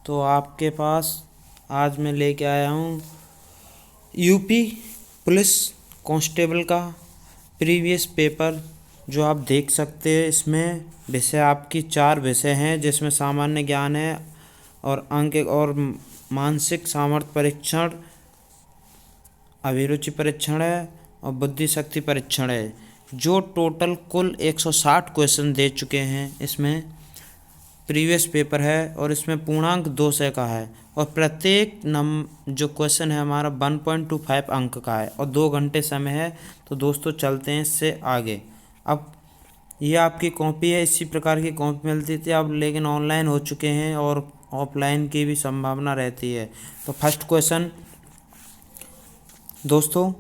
तो आपके पास आज मैं लेके आया हूँ यूपी पुलिस कांस्टेबल का प्रीवियस पेपर, जो आप देख सकते हैं। इसमें विषय आपकी 4 विषय हैं, जिसमें सामान्य ज्ञान है और अंक और मानसिक सामर्थ्य परीक्षण, अभिरुचि परीक्षण है और बुद्धि शक्ति परीक्षण है। जो टोटल कुल 160 क्वेश्चन दे चुके हैं। इसमें प्रीवियस पेपर है और इसमें पूर्णांक 200 का है और प्रत्येक जो क्वेश्चन है हमारा 1.25 अंक का है और 2 घंटे समय है। तो दोस्तों चलते हैं इससे आगे। अब ये आपकी कॉपी है, इसी प्रकार की कॉपी मिलती थी अब, लेकिन ऑनलाइन हो चुके हैं और ऑफलाइन की भी संभावना रहती है। तो फर्स्ट क्वेश्चन दोस्तों,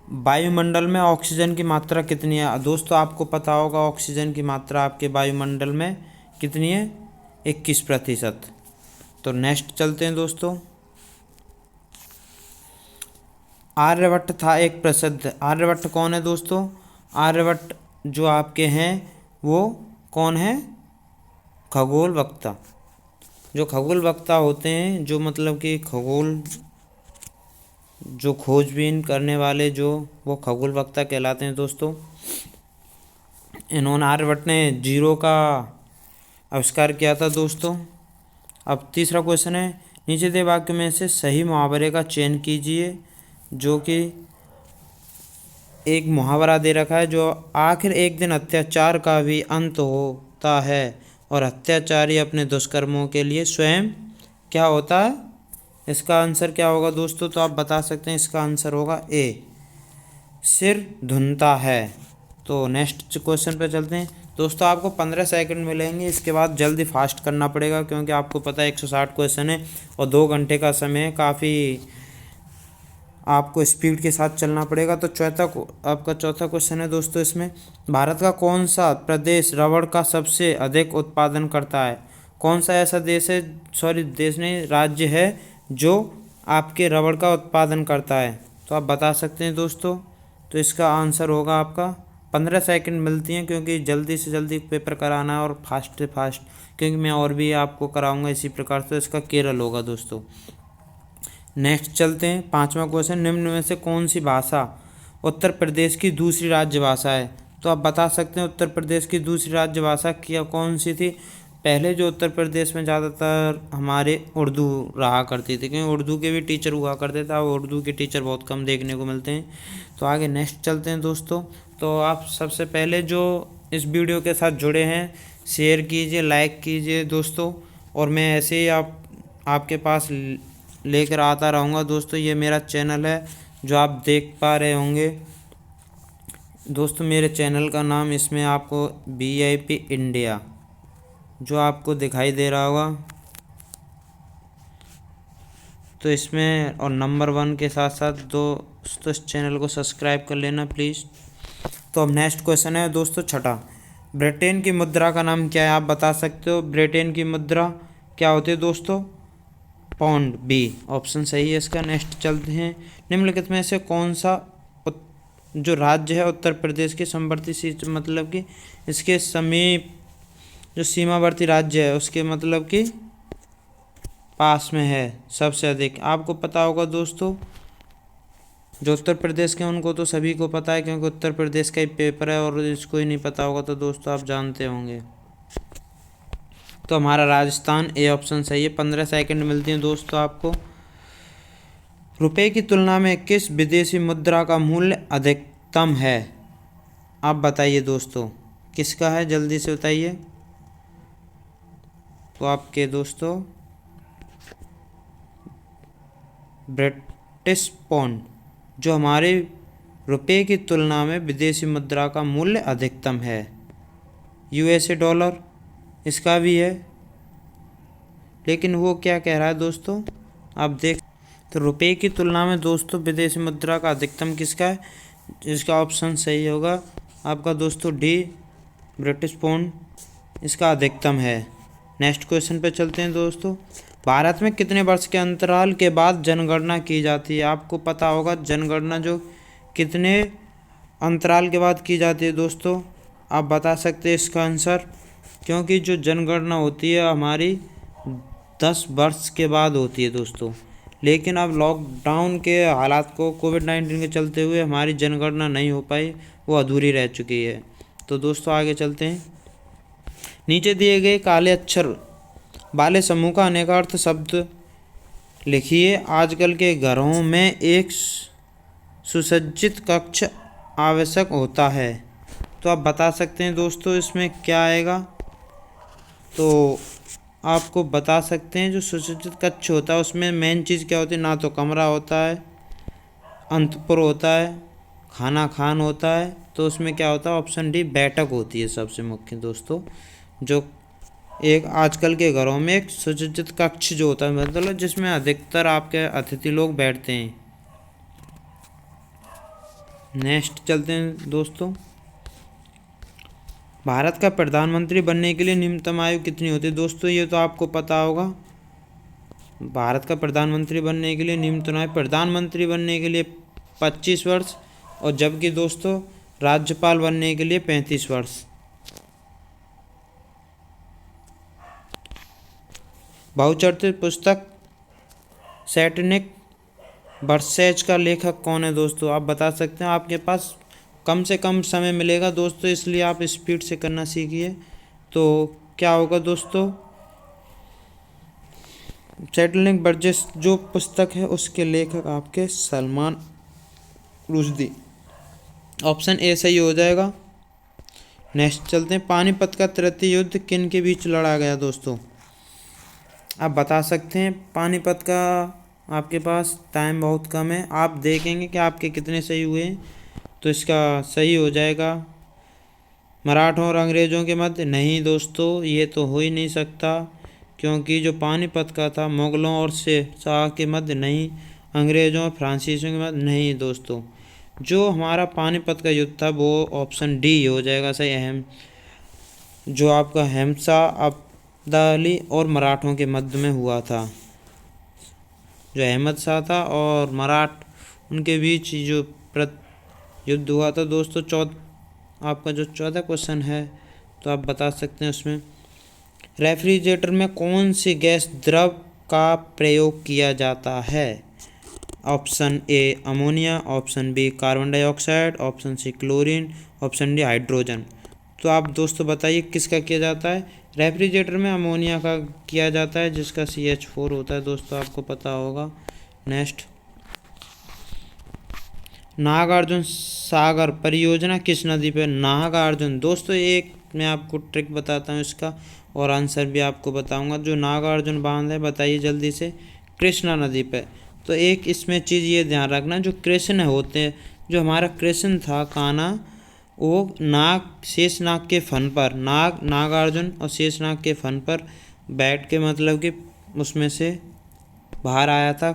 वायुमंडल में ऑक्सीजन की मात्रा कितनी है? दोस्तों आपको पता होगा ऑक्सीजन की मात्रा आपके वायुमंडल में कितनी है, 21%। तो नेक्स्ट चलते हैं दोस्तों। आर्यभट्ट था एक प्रसिद्ध। आर्यभट्ट कौन है दोस्तों? आर्यभट्ट जो आपके हैं वो कौन है? खगोल वक्ता। जो खगोल वक्ता होते हैं, जो मतलब कि खगोल जो खोजबीन करने वाले, जो वो खगोल वक्ता कहलाते हैं दोस्तों। इन्होंने आर्यभट्ट ने जीरो का आविष्कार किया था दोस्तों। अब तीसरा क्वेश्चन है, नीचे दिए वाक्य में से सही मुहावरे का चयन कीजिए। जो कि एक मुहावरा दे रखा है, जो आखिर एक दिन अत्याचार का भी अंत होता है और अत्याचारी अपने दुष्कर्मों के लिए स्वयं क्या होता है? इसका आंसर क्या होगा दोस्तों? तो आप बता सकते हैं, इसका आंसर होगा ए, सिर धुनता है। तो नेक्स्ट क्वेश्चन पे चलते हैं दोस्तों। आपको 15 सेकंड मिलेंगे, इसके बाद जल्दी फास्ट करना पड़ेगा, क्योंकि आपको पता है 160 क्वेश्चन है और 2 घंटे का समय है। काफ़ी आपको स्पीड के साथ चलना पड़ेगा। तो आपका चौथा क्वेश्चन है दोस्तों, इसमें भारत का कौन सा प्रदेश रबड़ का सबसे अधिक उत्पादन करता है? कौन सा ऐसा देश है, देश नहीं, राज्य है जो आपके रबड़ का उत्पादन करता है? तो आप बता सकते हैं दोस्तों। तो इसका आंसर होगा आपका, 15 सेकंड मिलती हैं, क्योंकि जल्दी से जल्दी पेपर कराना है और फास्ट से फास्ट, क्योंकि मैं और भी आपको कराऊंगा इसी प्रकार। तो इसका केरल होगा दोस्तों। नेक्स्ट चलते हैं, 5वां क्वेश्चन, निम्न में से कौन सी भाषा उत्तर प्रदेश की दूसरी राज्य भाषा है? तो आप बता सकते हैं उत्तर प्रदेश की दूसरी राज्य भाषा क्या कौन सी थी? पहले जो उत्तर प्रदेश में ज़्यादातर हमारे उर्दू रहा करती थी, क्योंकि उर्दू के भी टीचर हुआ करते थे। अब उर्दू के टीचर बहुत कम देखने को मिलते हैं। तो आगे नेक्स्ट चलते हैं दोस्तों। तो आप सबसे पहले जो इस वीडियो के साथ जुड़े हैं, शेयर कीजिए, लाइक कीजिए दोस्तों, और मैं ऐसे ही आपके पास लेकर आता रहूँगा दोस्तों। ये मेरा चैनल है जो आप देख पा रहे होंगे दोस्तों। मेरे चैनल का नाम इसमें आपको VIP इंडिया जो आपको दिखाई दे रहा होगा, तो इसमें और नंबर 1 के साथ साथ दोस्तों इस चैनल को सब्सक्राइब कर लेना प्लीज़। तो अब नेक्स्ट क्वेश्चन है दोस्तों, छठा, ब्रिटेन की मुद्रा का नाम क्या है? आप बता सकते हो ब्रिटेन की मुद्रा क्या होती है दोस्तों? पाउंड। बी ऑप्शन सही है इसका। नेक्स्ट चलते हैं, निम्नलिखित में से कौन सा जो राज्य है उत्तर प्रदेश के समवर्ती मतलब कि इसके समीप जो सीमावर्ती राज्य है उसके मतलब कि पास में है सबसे अधिक? आपको पता होगा दोस्तों, जो उत्तर प्रदेश के उनको तो सभी को पता है, क्योंकि उत्तर प्रदेश का ही पेपर है, और इसको ही नहीं पता होगा तो दोस्तों आप जानते होंगे। तो हमारा राजस्थान, ए ऑप्शन सही है। 15 सेकंड मिलती हैं दोस्तों आपको। रुपए की तुलना में किस विदेशी मुद्रा का मूल्य अधिकतम है? आप बताइए दोस्तों, किसका है? जल्दी से बताइए। तो आपके दोस्तों ब्रिटिश पाउंड, जो हमारे रुपए की तुलना में विदेशी मुद्रा का मूल्य अधिकतम है। USA डॉलर इसका भी है, लेकिन वो क्या कह रहा है दोस्तों, आप देख। तो रुपए की तुलना में दोस्तों विदेशी मुद्रा का अधिकतम किसका है? इसका ऑप्शन सही होगा आपका दोस्तों डी, ब्रिटिश पाउंड इसका अधिकतम है। नेक्स्ट क्वेश्चन पे चलते हैं दोस्तों। भारत में कितने वर्ष के अंतराल के बाद जनगणना की जाती है? आपको पता होगा जनगणना जो कितने अंतराल के बाद की जाती है दोस्तों? आप बता सकते हैं इसका आंसर, क्योंकि जो जनगणना होती है हमारी 10 वर्ष के बाद होती है दोस्तों। लेकिन अब लॉकडाउन के हालात को कोविड-19 के चलते हुए हमारी जनगणना नहीं हो पाई, वो अधूरी रह चुकी है। तो दोस्तों आगे चलते हैं। नीचे दिए गए काले अक्षर वाले समूह का अनेकार्थ शब्द लिखिए। आजकल के घरों में एक सुसज्जित कक्ष आवश्यक होता है। तो आप बता सकते हैं दोस्तों इसमें क्या आएगा। तो आपको बता सकते हैं जो सुसज्जित कक्ष होता है उसमें मेन चीज़ क्या होती है, ना तो कमरा होता है, अंतपुर होता है, खाना खान होता है। तो उसमें क्या होता है, ऑप्शन डी बैठक होती है सबसे मुख्य दोस्तों। जो एक आजकल के घरों में एक सुसज्जित कक्ष जो होता है मतलब जिसमें अधिकतर आपके अतिथि लोग बैठते हैं। नेक्स्ट चलते हैं दोस्तों। भारत का प्रधानमंत्री बनने के लिए न्यूनतम आयु कितनी होती है। दोस्तों ये तो आपको पता होगा, भारत का प्रधानमंत्री बनने के लिए न्यूनतम आयु प्रधानमंत्री बनने के लिए 25 वर्ष और जबकि दोस्तों राज्यपाल बनने के लिए 35 वर्ष। बहुचर्चित पुस्तक सैटनिक वर्सेज का लेखक कौन है दोस्तों, आप बता सकते हैं। आपके पास कम से कम समय मिलेगा दोस्तों, इसलिए आप स्पीड से करना सीखिए। तो क्या होगा दोस्तों, सैटनिक वर्सेज जो पुस्तक है उसके लेखक आपके सलमान रुश्दी। ऑप्शन ए सही हो जाएगा। नेक्स्ट चलते हैं। पानीपत का तृतीय युद्ध किन के बीच लड़ा गया दोस्तों, आप बता सकते हैं। पानीपत का आपके पास टाइम बहुत कम है, आप देखेंगे कि आपके कितने सही हुए हैं। तो इसका सही हो जाएगा मराठों और अंग्रेज़ों के मध्य। नहीं दोस्तों ये तो हो ही नहीं सकता, क्योंकि जो पानीपत का था मुग़लों और शाह के मध्य नहीं, अंग्रेज़ों और फ्रांसीसियों के मध्य नहीं दोस्तों। जो हमारा पानीपत का युद्ध था वो ऑप्शन डी हो जाएगा सही, अहम जो आपका हिम्सा अब्दाली और मराठों के मध्य में हुआ था। जो अहमद शाह था और मराठ उनके बीच जो युद्ध हुआ था दोस्तों। आपका जो 14 क्वेश्चन है तो आप बता सकते हैं उसमें। रेफ्रिजरेटर में कौन सी गैस द्रव का प्रयोग किया जाता है। Option A ammonia, option B carbon dioxide, option C chlorine, option D hydrogen. तो आप दोस्तों बताइए किसका किया जाता है। रेफ्रिजरेटर में अमोनिया का किया जाता है जिसका CH4 होता है दोस्तों, आपको पता होगा। नेक्स्ट, नागार्जुन सागर परियोजना किस नदी पर। नागार्जुन दोस्तों एक मैं आपको ट्रिक बताता हूँ इसका और आंसर भी आपको बताऊंगा। जो नागार्जुन बांध है बताइए जल्दी से, कृष्णा नदी पे। तो एक इसमें चीज़ ये ध्यान रखना, जो कृष्ण होते हैं, जो हमारा कृष्ण था कान्हा, वो शेषनाग के फन पर नागार्जुन और शेषनाग के फन पर बैठ के मतलब कि उसमें से बाहर आया था,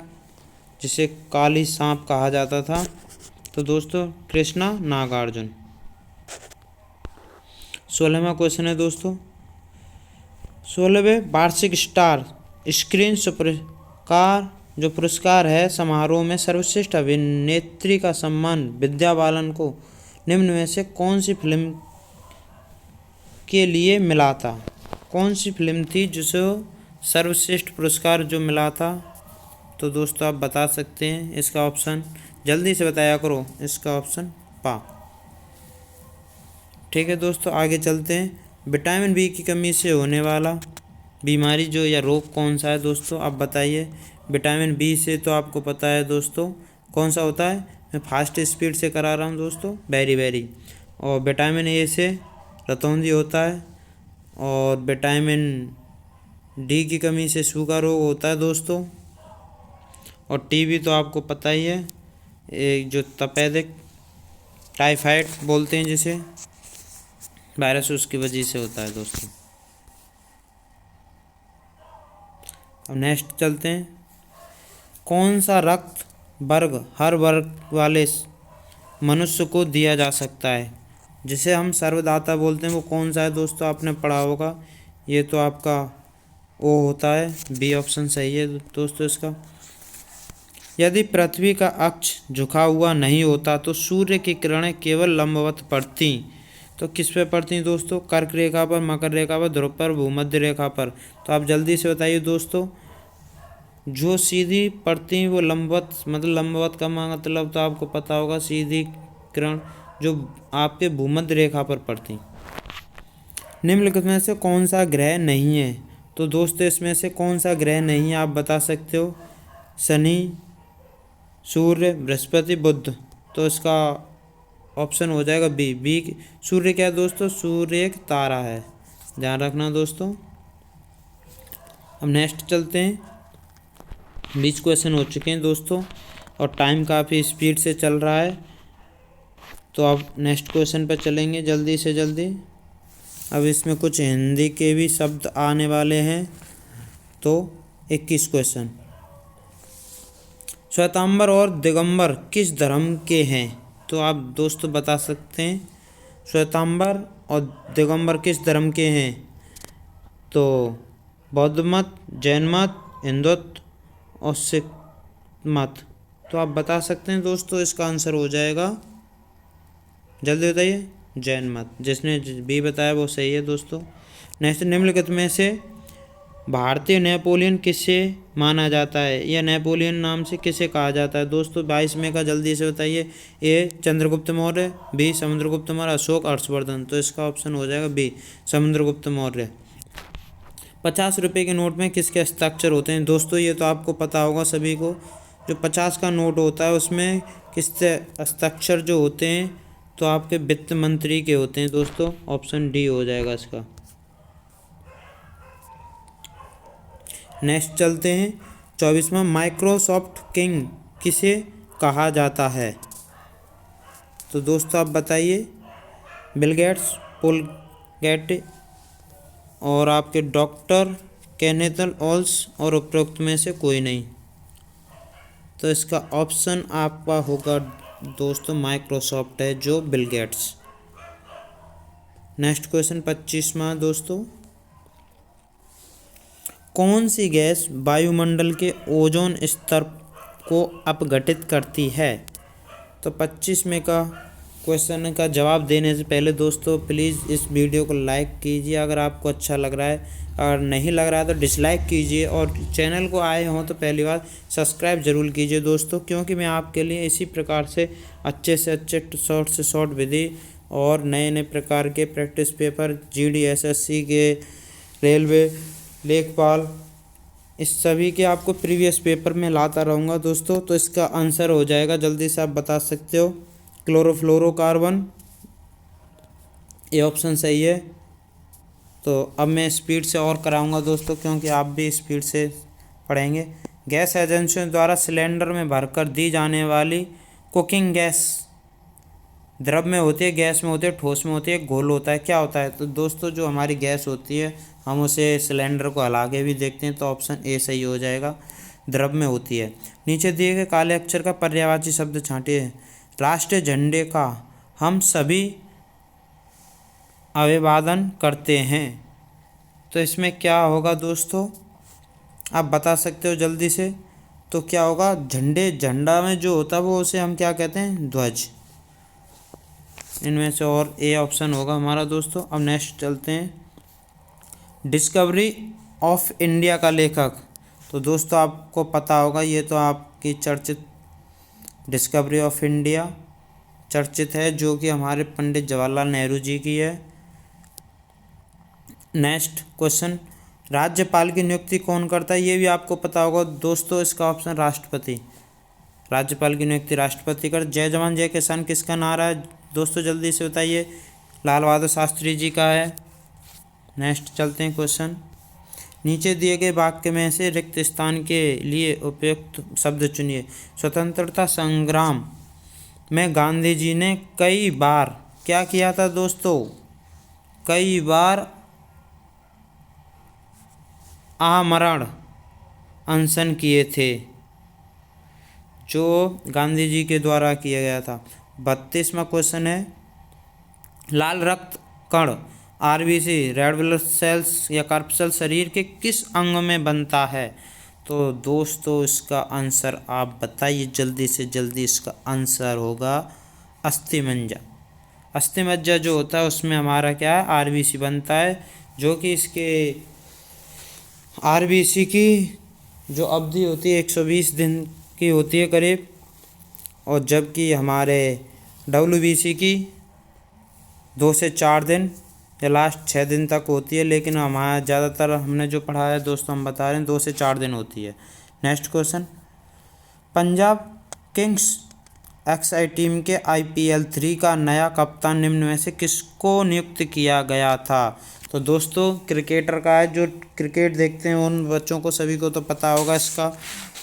जिसे काली सांप कहा जाता था। तो दोस्तों कृष्णा नागार्जुन। 16वां क्वेश्चन है दोस्तों। 16वें वार्षिक स्टार स्क्रीन पुरस्कार जो पुरस्कार है समारोह में सर्वश्रेष्ठ अभिनेत्री का सम्मान विद्या बालन को निम्न में से कौन सी फिल्म के लिए मिला था। कौन सी फिल्म थी जिसे सर्वश्रेष्ठ पुरस्कार जो मिला था। तो दोस्तों आप बता सकते हैं इसका ऑप्शन, जल्दी से बताया करो इसका ऑप्शन पा। ठीक है दोस्तों आगे चलते हैं। विटामिन बी की कमी से होने वाला बीमारी जो या रोग कौन सा है दोस्तों, आप बताइए। विटामिन बी से तो आपको पता है दोस्तों कौन सा होता है, मैं फास्ट स्पीड से करा रहा हूँ दोस्तों, बेरी। और विटामिन ए से रतौंधी होता है, और विटामिन डी की कमी से सूखा रोग होता है दोस्तों। और टीबी तो आपको पता ही है, एक जो तपेदिक टाइफाइड बोलते हैं जिसे वायरस, उसकी वजह से होता है दोस्तों। अब नेक्स्ट चलते हैं। कौन सा रक्त वर्ग हर वर्ग वाले मनुष्य को दिया जा सकता है, जिसे हम सर्वदाता बोलते हैं, वो कौन सा है दोस्तों, आपने पढ़ा होगा। ये तो आपका ओ होता है, बी ऑप्शन सही है दोस्तों इसका। यदि पृथ्वी का अक्ष झुका हुआ नहीं होता तो सूर्य की किरणें केवल लंबवत पड़ती, तो किस पे पड़ती हैं दोस्तों? कर्क रेखा पर, मकर रेखा पर, ध्रुव पर, भूमध्य रेखा पर। तो आप जल्दी से बताइए दोस्तों। जो सीधी पड़ती हैं वो लंबवत, मतलब लंबवत का मतलब तो आपको पता होगा, सीधी किरण जो आपके भूमध्य रेखा पर पड़ती हैं। निम्नलिखित में से कौन सा ग्रह नहीं है? तो दोस्तों इसमें से कौन सा ग्रह नहीं है आप बता सकते हो? शनि, सूर्य, बृहस्पति, बुध। तो इसका ऑप्शन हो जाएगा बी। सूर्य क्या है दोस्तों? सूर्य एक तारा है, ध्यान रखना दोस्तों। अब नेक्स्ट चलते हैं। 20 क्वेश्चन हो चुके हैं दोस्तों और टाइम काफ़ी स्पीड से चल रहा है, तो अब नेक्स्ट क्वेश्चन पर चलेंगे जल्दी से जल्दी। अब इसमें कुछ हिंदी के भी शब्द आने वाले हैं। तो 21 क्वेश्चन, श्वेतांबर और दिगंबर किस धर्म के हैं? तो आप दोस्तों बता सकते हैं श्वेतांबर और दिगंबर किस धर्म के हैं? तो बौद्ध मत, जैन मत, हिंदुत्व और सिख मत। तो आप बता सकते हैं दोस्तों, इसका आंसर हो जाएगा, जल्दी बताइए, जैन मत। जिसने भी बताया वो सही है दोस्तों। नेक्स्ट, निम्नलिखित में से भारतीय नेपोलियन किसे माना जाता है, या नेपोलियन नाम से किसे कहा जाता है? दोस्तों 22 में का जल्दी से बताइए। ए चंद्रगुप्त मौर्य, बी समुद्रगुप्त मौर्य, अशोक, हर्षवर्धन। तो इसका ऑप्शन हो जाएगा बी समुद्रगुप्त मौर्य। 50 रुपये के नोट में किसके हस्ताक्षर होते हैं? दोस्तों ये तो आपको पता होगा सभी को। जो 50 का नोट होता है उसमें किसके हस्ताक्षर जो होते हैं? तो आपके वित्त मंत्री के होते हैं दोस्तों। ऑप्शन डी हो जाएगा इसका। नेक्स्ट चलते हैं। 24वां, माइक्रोसॉफ्ट किंग किसे कहा जाता है? तो दोस्तों आप बताइए। बिल गेट्स, पोल गेट और आपके डॉक्टर केनेथल ओल्स और उपरोक्त में से कोई नहीं। तो इसका ऑप्शन आपका होगा दोस्तों माइक्रोसॉफ्ट है, जो बिल गेट्स। नेक्स्ट क्वेश्चन 25वां दोस्तों, कौन सी गैस वायुमंडल के ओजोन स्तर को अपघटित करती है? तो 25 में का क्वेश्चन का जवाब देने से पहले दोस्तों प्लीज़ इस वीडियो को लाइक कीजिए अगर आपको अच्छा लग रहा है, अगर नहीं लग रहा है तो डिसलाइक कीजिए, और चैनल को आए हों तो पहली बार सब्सक्राइब ज़रूर कीजिए दोस्तों, क्योंकि मैं आपके लिए इसी प्रकार से अच्छे शॉर्ट से शॉर्ट विधि और नए नए प्रकार के प्रैक्टिस पेपर, जीडी, एसएससी के, रेलवे, लेखपाल, इस सभी के आपको प्रीवियस पेपर में लाता रहूँगा दोस्तों। तो इसका आंसर हो जाएगा, जल्दी से आप बता सकते हो, क्लोरोफ्लोरोकार्बन। ये ऑप्शन सही है। तो अब मैं स्पीड से और कराऊंगा दोस्तों, क्योंकि आप भी स्पीड से पढ़ेंगे। गैस एजेंसियों द्वारा सिलेंडर में भरकर दी जाने वाली कुकिंग गैस द्रव में होती है, गैस में होती है, ठोस में होती है, घोल होता है, क्या होता है? तो दोस्तों जो हमारी गैस होती है हम उसे सिलेंडर को हला के भी देखते हैं, तो ऑप्शन ए सही हो जाएगा, द्रव में होती है। नीचे दिए गए काले अक्षर का पर्यायवाची शब्द छांटिए। राष्ट्रीय झंडे का हम सभी अभिवादन करते हैं। तो इसमें क्या होगा दोस्तों, आप बता सकते हो जल्दी से। तो क्या होगा, झंडा में जो होता है वो उसे हम क्या कहते हैं? ध्वज। इनमें से और ए ऑप्शन होगा हमारा दोस्तों। अब नेक्स्ट चलते हैं। डिस्कवरी ऑफ इंडिया का लेखक, तो दोस्तों आपको पता होगा, ये तो आपकी चर्चित डिस्कवरी ऑफ इंडिया चर्चित है, जो कि हमारे पंडित जवाहरलाल नेहरू जी की है। नेक्स्ट क्वेश्चन, राज्यपाल की नियुक्ति कौन करता है? ये भी आपको पता होगा दोस्तों, इसका ऑप्शन राष्ट्रपति। राज्यपाल की नियुक्ति राष्ट्रपति कर। जय जवान जय किसान किसका नारा है दोस्तों, जल्दी से बताइए। लाल बहादुर शास्त्री जी का है। नेक्स्ट चलते हैं क्वेश्चन। नीचे दिए गए वाक्य में से रिक्त स्थान के लिए उपयुक्त शब्द चुनिए। स्वतंत्रता संग्राम में गांधी जी ने कई बार क्या किया था दोस्तों? कई बार आमरण अनशन किए थे, जो गांधी जी के द्वारा किया गया था। 32वां क्वेश्चन है, लाल रक्त कण आरबीसी, रेड ब्लड सेल्स या कार्पसल शरीर के किस अंग में बनता है? तो दोस्तों इसका आंसर आप बताइए जल्दी से जल्दी। इसका आंसर होगा अस्थिमज्जा। अस्थि मज्जा जो होता है उसमें हमारा क्या है, आरबीसी बनता है, जो कि इसके आरबीसी की जो अवधि होती है 120 दिन की होती है करीब, और जबकि हमारे डब्ल्यूबीसी की 2 से 4 दिन या लास्ट 6 दिन तक होती है, लेकिन हमारा ज़्यादातर हमने जो पढ़ा है दोस्तों हम बता रहे हैं 2 से 4 दिन होती है। Next question, Punjab Kings XI team के IPL 3 का नया कप्तान निम्न में से किसको नियुक्त किया गया था? तो दोस्तों क्रिकेटर का है, जो क्रिकेट देखते हैं उन बच्चों को सभी को तो पता होगा, इसका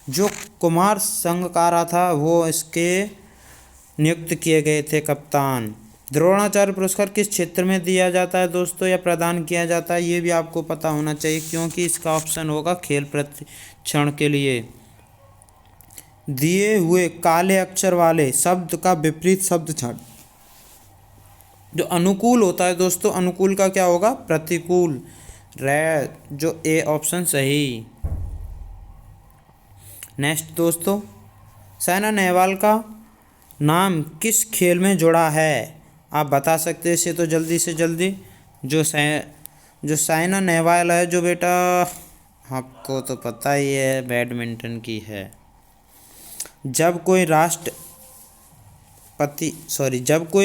जो कुमार संगकारा था वो इसके नियुक्त किए गए थे कप्तान। द्रोणाचार्य पुरस्कार किस क्षेत्र में दिया जाता है दोस्तों, या प्रदान किया जाता है, ये भी आपको पता होना चाहिए, क्योंकि इसका ऑप्शन होगा खेल प्रशिक्षण के लिए। दिए हुए काले अक्षर वाले शब्द का विपरीत शब्द छाट। जो अनुकूल होता है दोस्तों, अनुकूल का क्या होगा, प्रतिकूल। जो ए ऑप्शन सही। नेक्स्ट दोस्तों, साइना नेहवाल का नाम किस खेल में जुड़ा है? आप बता सकते हैं इसे तो जल्दी से जल्दी। जो साइना नेहवाल है जो बेटा, आपको तो पता ही है, बैडमिंटन की है। जब कोई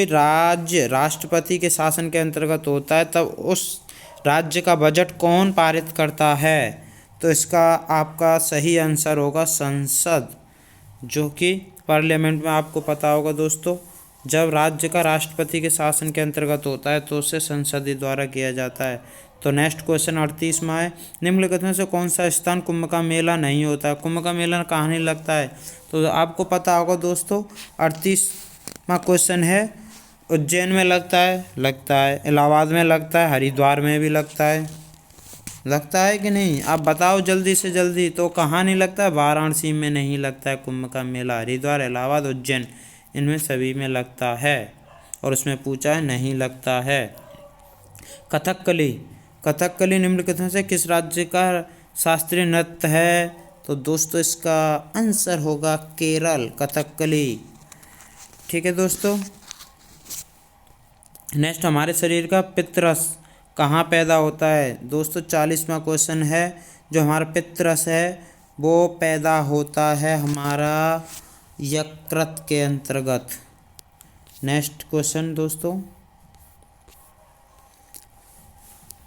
राज्य राष्ट्रपति के शासन के अंतर्गत होता है तब उस राज्य का बजट कौन पारित करता है? तो इसका आपका सही आंसर होगा संसद, जो कि पार्लियामेंट में आपको पता होगा दोस्तों, जब राज्य का राष्ट्रपति के शासन के अंतर्गत होता है तो उसे संसद द्वारा किया जाता है। तो नेक्स्ट क्वेश्चन 38 में है, निम्नलिखित में से कौन सा स्थान कुंभ का मेला नहीं होता है? कुंभ का मेला कहाँ नहीं लगता है? तो आपको पता होगा दोस्तों, 38वां क्वेश्चन है, उज्जैन में लगता है, इलाहाबाद में लगता है, हरिद्वार में भी लगता है कि नहीं? आप बताओ जल्दी से जल्दी। तो कहाँ नहीं लगता है? वाराणसी में नहीं लगता है कुंभ का मेला, हरिद्वार, इलाहाबाद, उज्जैन, इनमें सभी में लगता है। और उसमें पूछा है नहीं लगता है। कथकली निम्नलिखित में से किस राज्य का शास्त्रीय नृत्य है? तो दोस्तों इसका आंसर होगा केरल, कथकली। ठीक है दोस्तों। नेक्स्ट, हमारे शरीर का पित्तरस कहाँ पैदा होता है? दोस्तों 40वां क्वेश्चन है, जो हमारा पित्तरस है वो पैदा होता है हमारा यकृत के अंतर्गत। नेक्स्ट क्वेश्चन दोस्तों,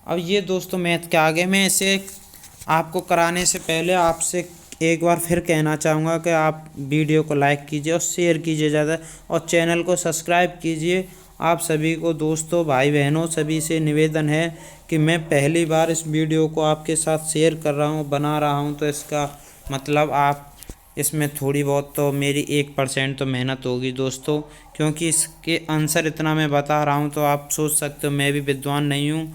अब ये दोस्तों मैथ के आगे मैं इसे आपको कराने से पहले आपसे एक बार फिर कहना चाहूँगा कि आप वीडियो को लाइक कीजिए और शेयर कीजिए ज़्यादा, और चैनल को सब्सक्राइब कीजिए। आप सभी को दोस्तों, भाई बहनों, सभी से निवेदन है कि मैं पहली बार इस वीडियो को आपके साथ शेयर कर रहा हूँ, बना रहा हूँ, तो इसका मतलब आप इसमें थोड़ी बहुत तो मेरी 1% तो मेहनत होगी दोस्तों, क्योंकि इसके आंसर इतना मैं बता रहा हूँ तो आप सोच सकते हो मैं भी विद्वान नहीं हूँ।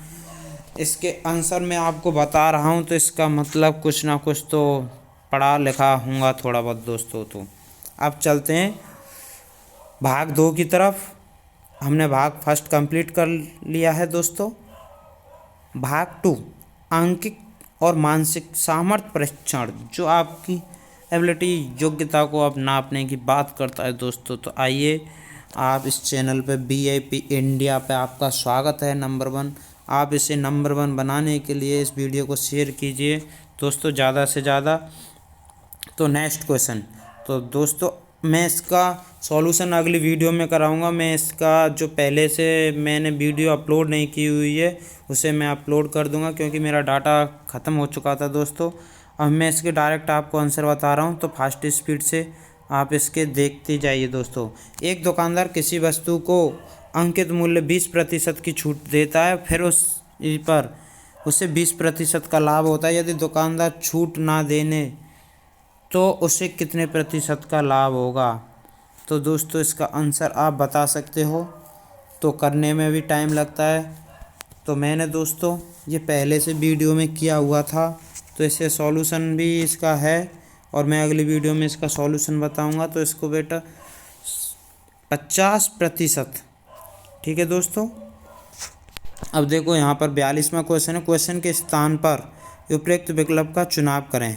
इसके आंसर मैं आपको बता रहा हूँ तो इसका मतलब कुछ ना कुछ तो पढ़ा लिखा हूँगा थोड़ा बहुत दोस्तों। तो अब चलते हैं भाग 2 की तरफ। हमने भाग फर्स्ट कंप्लीट कर लिया है दोस्तों। भाग 2 आंकिक और मानसिक सामर्थ्य परीक्षण, जो आपकी एबिलिटी योग्यता को अब नापने की बात करता है दोस्तों। तो आइए, आप इस चैनल पे VIP इंडिया पे आपका स्वागत है, नंबर 1। आप इसे नंबर 1 बनाने के लिए इस वीडियो को शेयर कीजिए दोस्तों ज़्यादा से ज़्यादा। तो नेक्स्ट क्वेश्चन, तो दोस्तों मैं इसका सॉल्यूशन अगली वीडियो में कराऊंगा। मैं इसका जो पहले से मैंने वीडियो अपलोड नहीं की हुई है उसे मैं अपलोड कर दूंगा, क्योंकि मेरा डाटा ख़त्म हो चुका था दोस्तों। अब मैं इसके डायरेक्ट आपको आंसर बता रहा हूं, तो फास्ट स्पीड से आप इसके देखते जाइए दोस्तों। एक दुकानदार किसी वस्तु को अंकित मूल्य 20% की छूट देता है, फिर उस पर उसे 20% का लाभ होता है। यदि दुकानदार छूट ना देने तो उसे कितने प्रतिशत का लाभ होगा? तो दोस्तों इसका आंसर आप बता सकते हो, तो करने में भी टाइम लगता है। तो मैंने दोस्तों ये पहले से वीडियो में किया हुआ था, तो इसे सॉल्यूशन भी इसका है, और मैं अगली वीडियो में इसका सॉल्यूशन बताऊंगा। तो इसको बेटा 50%, ठीक है दोस्तों। अब देखो यहाँ पर 42वां क्वेश्चन है। क्वेश्चन के स्थान पर उपयुक्त विकल्प का चुनाव करें।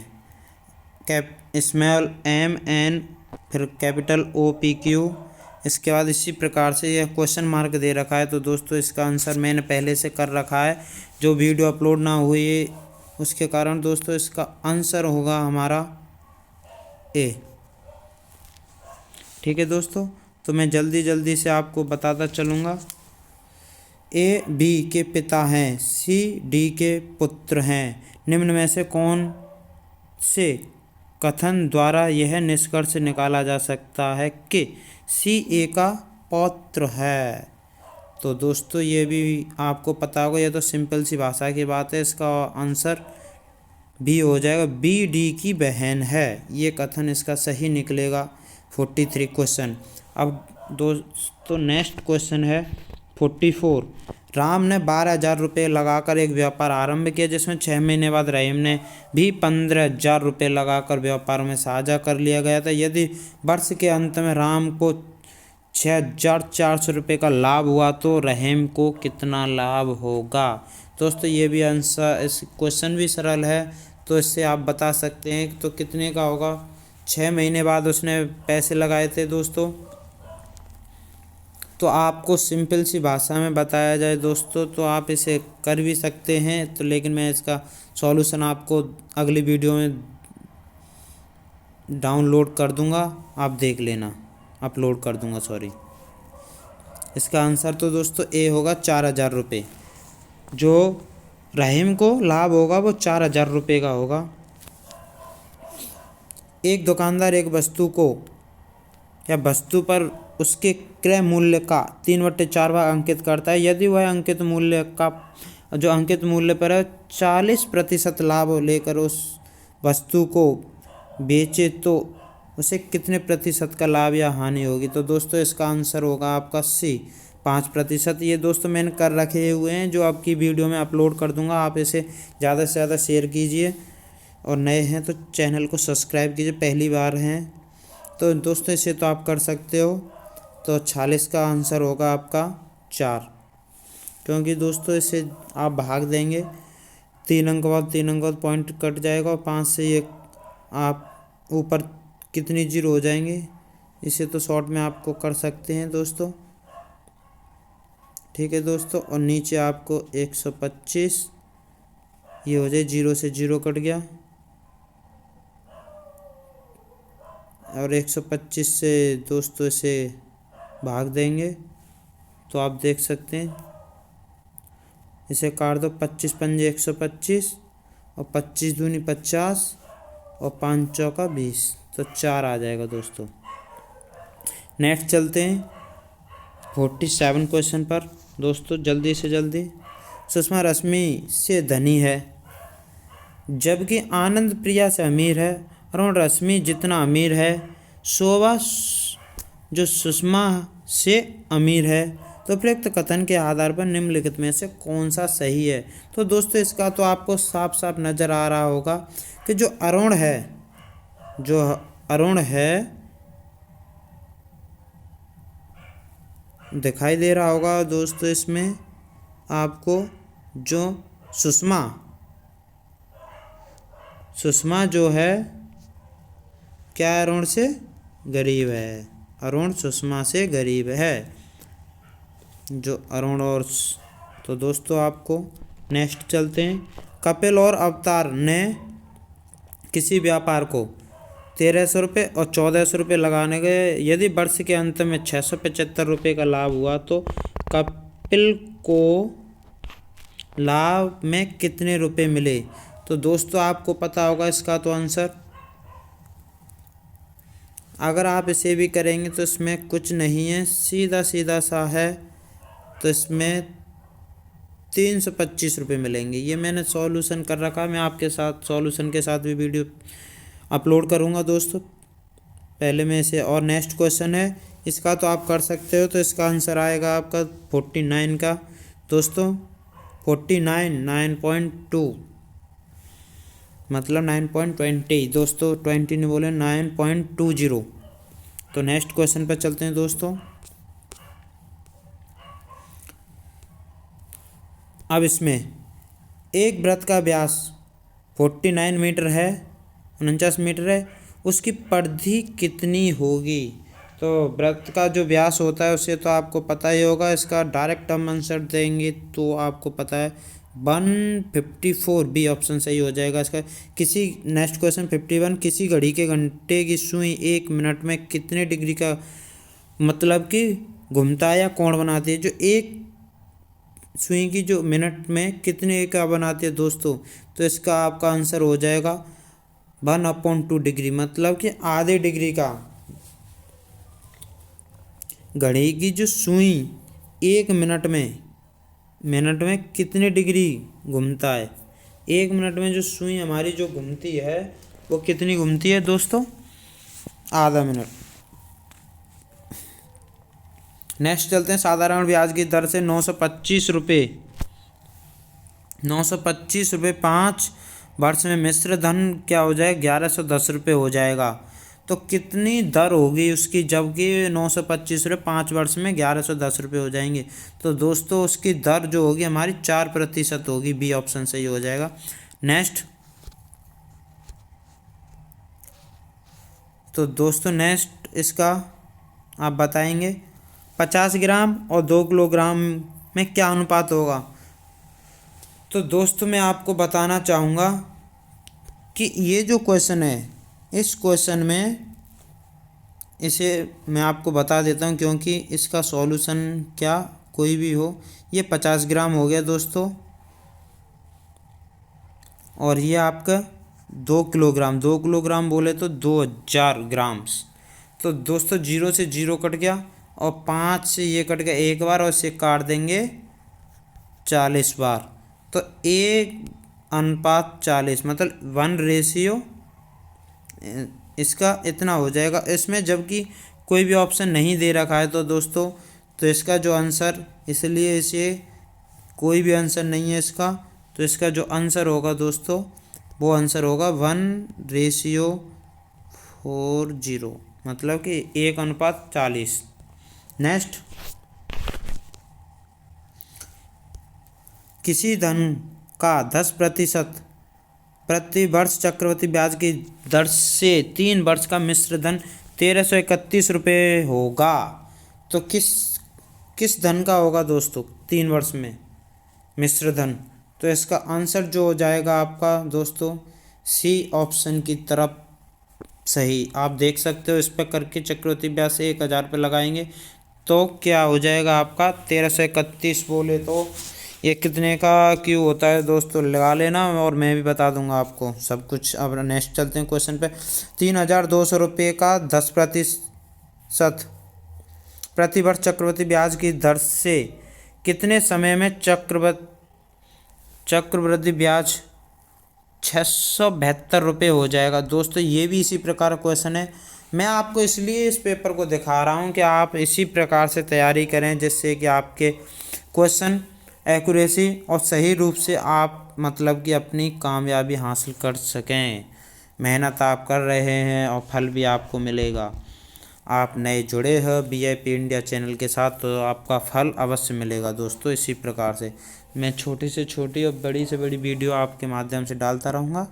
स्मॉल m n फिर कैपिटल OPQ इसके बाद इसी प्रकार से यह क्वेश्चन मार्क दे रखा है, तो दोस्तों इसका आंसर मैंने पहले से कर रखा है, जो वीडियो अपलोड ना हुई उसके कारण दोस्तों इसका आंसर होगा हमारा ए। ठीक है दोस्तों, तो मैं जल्दी जल्दी से आपको बताता चलूँगा। ए बी के पिता हैं, सी डी के पुत्र हैं, निम्न में से कौन से कथन द्वारा यह निष्कर्ष निकाला जा सकता है कि सी ए का पौत्र है। तो दोस्तों ये भी आपको पता होगा, यह तो सिंपल सी भाषा की बात है, इसका आंसर बी हो जाएगा, बी डी की बहन है, ये कथन इसका सही निकलेगा। 43 क्वेश्चन। अब दोस्तों नेक्स्ट क्वेश्चन है 44। राम ने 12,000 रुपये लगाकर एक व्यापार आरंभ किया, जिसमें 6 महीने बाद रहीम ने भी 15,000 रुपये लगाकर व्यापार में साझा कर लिया गया था। यदि वर्ष के अंत में राम को 6,400 रुपये का लाभ हुआ तो रहीम को कितना लाभ होगा। दोस्तों ये भी आंसर, इस क्वेश्चन भी सरल है, तो इससे आप बता सकते हैं तो कितने का होगा। 6 महीने बाद उसने पैसे लगाए थे दोस्तों, तो आपको सिंपल सी भाषा में बताया जाए दोस्तों तो आप इसे कर भी सकते हैं, तो लेकिन मैं इसका सॉल्यूशन आपको अगली वीडियो में डाउनलोड कर दूंगा, आप देख लेना, अपलोड कर दूंगा सॉरी। इसका आंसर तो दोस्तों ए होगा 4,000 रुपये। जो रहीम को लाभ होगा वो 4,000 रुपये का होगा। एक दुकानदार एक वस्तु को या वस्तु पर उसके क्रय मूल्य का 3/4 भाग अंकित करता है। यदि वह अंकित मूल्य का जो अंकित मूल्य पर है 40% लाभ लेकर उस वस्तु को बेचे तो उसे कितने प्रतिशत का लाभ या हानि होगी। तो दोस्तों इसका आंसर होगा आपका सी, 5%। ये दोस्तों मैंने कर रखे हुए हैं, जो आपकी वीडियो में अपलोड कर दूंगा। आप इसे ज़्यादा से ज़्यादा शेयर कीजिए, और नए हैं तो चैनल को सब्सक्राइब कीजिए, पहली बार हैं तो दोस्तों इसे तो आप कर सकते हो। तो 46 का आंसर होगा आपका 4, क्योंकि दोस्तों इसे आप भाग देंगे 3 अंक बाद 3 अंक बाद पॉइंट कट जाएगा, और 5 से ये आप ऊपर कितनी जीरो हो जाएंगे। इसे तो शॉर्ट में आपको कर सकते हैं दोस्तों। ठीक है दोस्तों, और नीचे आपको 125 ये हो जाए, 0 से 0 कट गया, और 125 से दोस्तों इसे भाग देंगे तो आप देख सकते हैं, इसे काट दो, 25 पंजे 125, और 25 दूनी 50, और 5 चौका 20, तो 4 आ जाएगा दोस्तों। नेक्स्ट चलते हैं 47 क्वेश्चन पर दोस्तों, जल्दी से जल्दी। सुषमा रश्मि से धनी है जबकि आनंद प्रिया से अमीर है। अरुण रश्मि जितना अमीर है, शोभा जो सुषमा से अमीर है, तो उपयुक्त कथन के आधार पर निम्नलिखित में से कौन सा सही है। तो दोस्तों इसका तो आपको साफ साफ नज़र आ रहा होगा कि जो अरुण है दिखाई दे रहा होगा दोस्तों इसमें आपको, जो सुषमा जो है क्या अरुण से गरीब है, अरुण सुषमा से गरीब है, जो अरुण और तो दोस्तों आपको नेक्स्ट चलते हैं। कपिल और अवतार ने किसी व्यापार को 1,300 रुपये और 1,400 रुपये लगाने गए। यदि वर्ष के अंत में 675 रुपये का लाभ हुआ तो कपिल को लाभ में कितने रुपये मिले। तो दोस्तों आपको पता होगा इसका तो आंसर, अगर आप इसे भी करेंगे तो इसमें कुछ नहीं है, सीधा सीधा सा है, तो इसमें 325 रुपये मिलेंगे। ये मैंने सॉल्यूशन कर रखा है, मैं आपके साथ सॉल्यूशन के साथ भी वीडियो अपलोड करूँगा दोस्तों। पहले मैं इसे, और नेक्स्ट क्वेश्चन है इसका तो आप कर सकते हो, तो इसका आंसर आएगा आपका 49 का दोस्तों, 49 9.2 मतलब 9.20 दोस्तों, 20 ने बोले 9.20। तो नेक्स्ट क्वेश्चन पर चलते हैं दोस्तों। अब इसमें एक वृत्त का व्यास 49 मीटर है, 49 मीटर है, उसकी परिधि कितनी होगी। तो वृत्त का जो व्यास होता है उससे तो आपको पता ही होगा। इसका डायरेक्ट हम आंसर देंगे तो आपको पता है 154, बी ऑप्शन सही हो जाएगा इसका। किसी नेक्स्ट क्वेश्चन 51, किसी घड़ी के घंटे की सुई 1 मिनट में कितने डिग्री का मतलब कि घूमता है या कोण बनाती है। जो एक सुई की जो मिनट में कितने का बनाती है दोस्तों, तो इसका आपका आंसर हो जाएगा 1/2 डिग्री, मतलब कि आधे डिग्री का। घड़ी की जो सुई 1 मिनट में कितने डिग्री घूमता है। 1 मिनट में जो सुई हमारी जो घूमती है वो कितनी घूमती है दोस्तों, आधा मिनट। नेक्स्ट चलते हैं, साधारण ब्याज की दर से 925 रुपये 5 वर्ष में मिश्र धन क्या हो जाए, 1110 रुपये हो जाएगा। तो कितनी दर होगी उसकी, जबकि 925 रुपये 5 वर्ष में 1110 रुपये हो जाएंगे। तो दोस्तों उसकी दर जो होगी हमारी 4% होगी, बी ऑप्शन सही हो जाएगा। नेक्स्ट, तो दोस्तों नेक्स्ट इसका आप बताएंगे 50 ग्राम और 2 किलोग्राम में क्या अनुपात होगा। तो दोस्तों मैं आपको बताना चाहूँगा कि ये जो क्वेश्चन है, इस क्वेश्चन में इसे मैं आपको बता देता हूँ, क्योंकि इसका सॉल्यूशन क्या कोई भी हो। ये 50 ग्राम हो गया दोस्तों, और ये आपका 2 किलोग्राम बोले तो 2000 ग्राम्स। तो दोस्तों 0 से 0 कट गया और 5 से ये कट गया एक बार, और इसे काट देंगे 40 बार। तो 1:40 मतलब 1 इसका इतना हो जाएगा इसमें, जबकि कोई भी ऑप्शन नहीं दे रखा है। तो दोस्तों तो इसका जो आंसर, इसलिए इसे कोई भी आंसर नहीं है इसका, तो इसका जो आंसर होगा दोस्तों वो आंसर होगा 1:40, मतलब कि 1:40। नेक्स्ट, किसी धन का 10% प्रति वर्ष चक्रवृद्धि ब्याज की दर से 3 वर्ष का मिश्र धन 1331 रुपये होगा। तो किस धन का होगा दोस्तों 3 वर्ष में मिश्र धन। तो इसका आंसर जो हो जाएगा आपका दोस्तों सी ऑप्शन की तरफ सही। आप देख सकते हो, इस पर करके चक्रवृद्धि ब्याज से 1000 रुपये लगाएंगे तो क्या हो जाएगा आपका 1331। बोले तो ये कितने का क्यों होता है दोस्तों, लगा लेना, और मैं भी बता दूंगा आपको सब कुछ। अब नेक्स्ट चलते हैं क्वेश्चन पे। 3200 रुपये का 10% प्रतिवर्ष चक्रवृद्धि ब्याज की दर से कितने समय में चक्रवृद्धि ब्याज 672 रुपये हो जाएगा। दोस्तों ये भी इसी प्रकार क्वेश्चन है। मैं आपको इसलिए इस पेपर को दिखा रहा हूँ कि आप इसी प्रकार से तैयारी करें, जिससे कि आपके क्वेश्चन एक्यूरेसी और सही रूप से आप मतलब कि अपनी कामयाबी हासिल कर सकें। मेहनत आप कर रहे हैं और फल भी आपको मिलेगा। आप नए जुड़े हैं VIP इंडिया चैनल के साथ, तो आपका फल अवश्य मिलेगा दोस्तों। इसी प्रकार से मैं छोटी से छोटी और बड़ी से बड़ी वीडियो आपके माध्यम से डालता रहूँगा।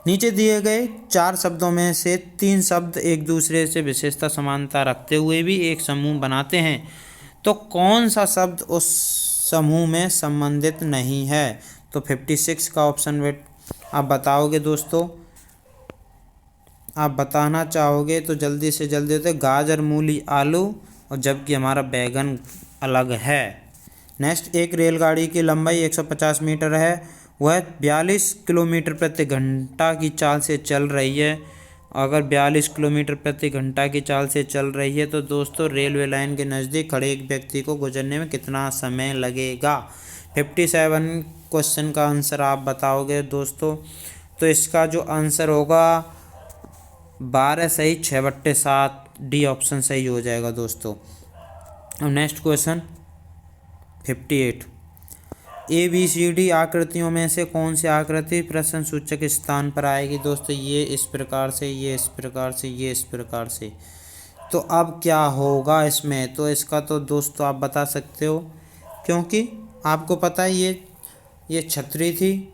नीचे दिए गए 4 शब्दों में से 3 शब्द एक दूसरे से विशेषता समानता रखते हुए भी एक समूह बनाते हैं, तो कौन सा शब्द उस समूह में संबंधित नहीं है। तो 56 का ऑप्शन वेट आप बताओगे दोस्तों, आप बताना चाहोगे तो जल्दी से जल्दी होते गाजर, मूली, आलू, और जबकि हमारा बैगन अलग है। नेक्स्ट, एक रेलगाड़ी की लंबाई 150 मीटर है, वह 42 किलोमीटर प्रति घंटा की चाल से चल रही है। अगर 42 किलोमीटर प्रति घंटा की चाल से चल रही है तो दोस्तों रेलवे लाइन के नज़दीक खड़े एक व्यक्ति को गुजरने में कितना समय लगेगा। 57 क्वेश्चन का आंसर आप बताओगे दोस्तों, तो इसका जो आंसर होगा 12 सही 6/7, डी ऑप्शन सही हो जाएगा दोस्तों। अब नेक्स्ट क्वेश्चन 58, ABCD आकृतियों में से कौन सी आकृति प्रश्न सूचक स्थान पर आएगी। दोस्तों ये इस प्रकार से, ये इस प्रकार से, ये इस प्रकार से। तो अब क्या होगा इसमें, तो इसका तो दोस्तों आप बता सकते हो, क्योंकि आपको पता है ये छतरी थी,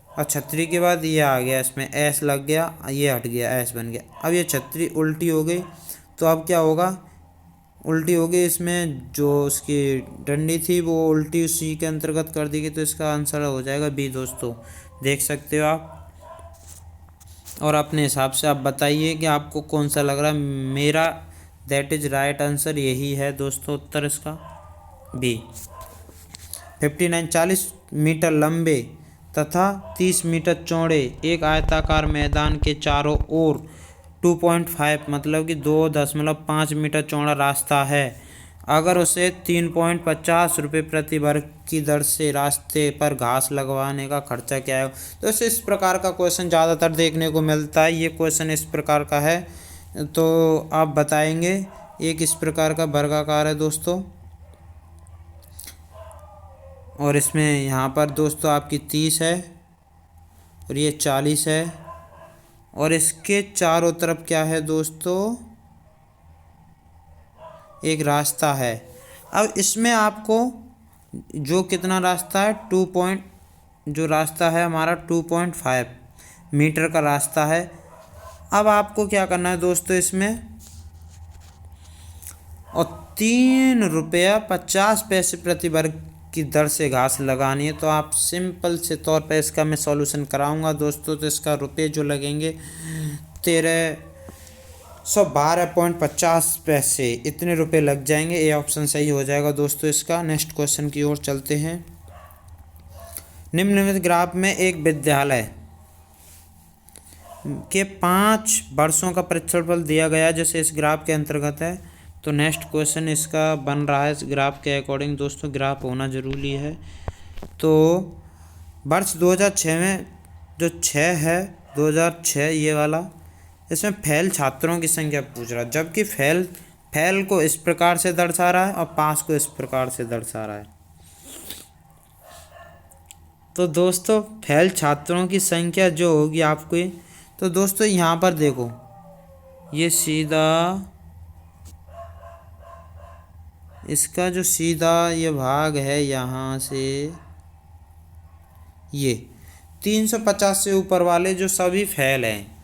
और छतरी के बाद ये आ गया, इसमें एस लग गया, ये हट गया, एस बन गया। अब ये छतरी उल्टी हो गई तो अब क्या होगा, उल्टी होगी, इसमें जो उसकी डंडी थी वो उल्टी उसी के अंतर्गत कर दी गई, तो इसका आंसर हो जाएगा बी दोस्तों, देख सकते हो आप। और अपने हिसाब से आप बताइए कि आपको कौन सा लग रहा है। मेरा दैट इज राइट आंसर यही है दोस्तों, उत्तर इसका बी। 59 40 मीटर लंबे तथा 30 मीटर चौड़े एक आयताकार मैदान के चारों ओर 2.5 मतलब कि 2.5 मीटर चौड़ा रास्ता है। अगर उसे 3.50 रुपये प्रति वर्ग की दर से रास्ते पर घास लगवाने का खर्चा क्या है। तो इस प्रकार का क्वेश्चन ज़्यादातर देखने को मिलता है। ये क्वेश्चन इस प्रकार का है, तो आप बताएंगे। एक इस प्रकार का वर्गाकार है दोस्तों, और इसमें यहाँ पर दोस्तों आपकी 30 है और ये 40 है, और इसके चारों तरफ क्या है दोस्तों, एक रास्ता है। अब इसमें आपको जो कितना रास्ता है, जो रास्ता है हमारा 2.5 मीटर का रास्ता है। अब आपको क्या करना है दोस्तों इसमें, और 3.50 रुपये प्रति वर्ग की दर से घास लगानी है। तो आप सिंपल से तौर पे इसका मैं सॉल्यूशन कराऊंगा दोस्तों। तो इसका रुपये जो लगेंगे 1312.50 इतने रुपए लग जाएंगे। ए ऑप्शन सही हो जाएगा दोस्तों इसका। नेक्स्ट क्वेश्चन की ओर चलते हैं। निम्नलिखित ग्राफ में एक विद्यालय के 5 वर्षों का परीक्षणफल दिया गया जैसे इस ग्राफ के अंतर्गत है। तो नेक्स्ट क्वेश्चन इसका बन रहा है इस ग्राफ के अकॉर्डिंग दोस्तों, ग्राफ होना ज़रूरी है। तो वर्ष 2006 में जो 6 है 2006 ये वाला, इसमें फेल छात्रों की संख्या पूछ रहा है, जबकि फेल को इस प्रकार से दर्शा रहा है और पास को इस प्रकार से दर्शा रहा है। तो दोस्तों फेल छात्रों की संख्या जो होगी आपको, तो दोस्तों यहाँ पर देखो, ये सीधा इसका जो सीधा ये भाग है यहाँ से, ये 350 से ऊपर वाले जो सभी फेल हैं,